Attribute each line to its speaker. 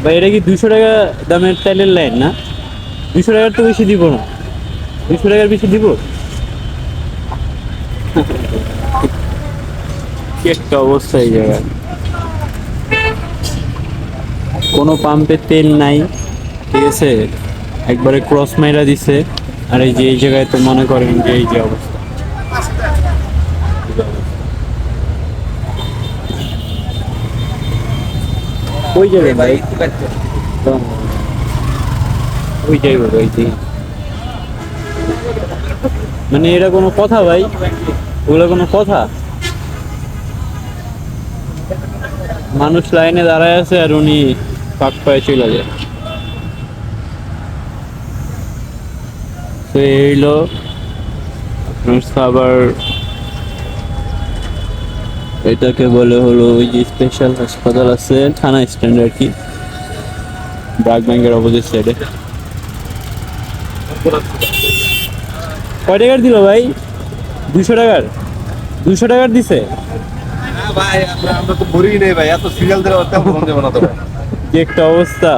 Speaker 1: ভাই এটা কি 200 টাকা দামের তেলের লাইন না? 200 টাকার তো বেশি দিব না। 200 টাকার বেশি দিব? কি একটা অবস্থা এই জায়গায়, কোনো পাম্পে তেল নাই, ঠিক আছে, একবারে ক্রস মাইরা দিছে। আর এই যে এই জায়গায় তো মনে করেন যে এই যে অবস্থা, ওই যাবেন ভাই, ওই যাইব ভাই জি। মানে এটা কোনো কথা ভাই? ওগুলো কোনো কথা? মানুষ লাইনে দাঁড়ায় আছে আর উনি পাক পায়ে চলে যায়। তো এই হলো আপনার সাভার, এটাকে বলে হলো ওই যে স্পেশাল হাসপাতাল আছে থানা স্ট্যান্ড আর কি, ব্রাক ব্যাংকের অপোজিট সাইডে। কয় টাকার দিল ভাই? 200 টাকার? 200 টাকার দিছে?
Speaker 2: ভাই আমরা তো ভরি নেই ভাই, এত সিরিয়াল দেওয়া তেমন যাবে না তো ভাই।
Speaker 1: কি একটা অবস্থা!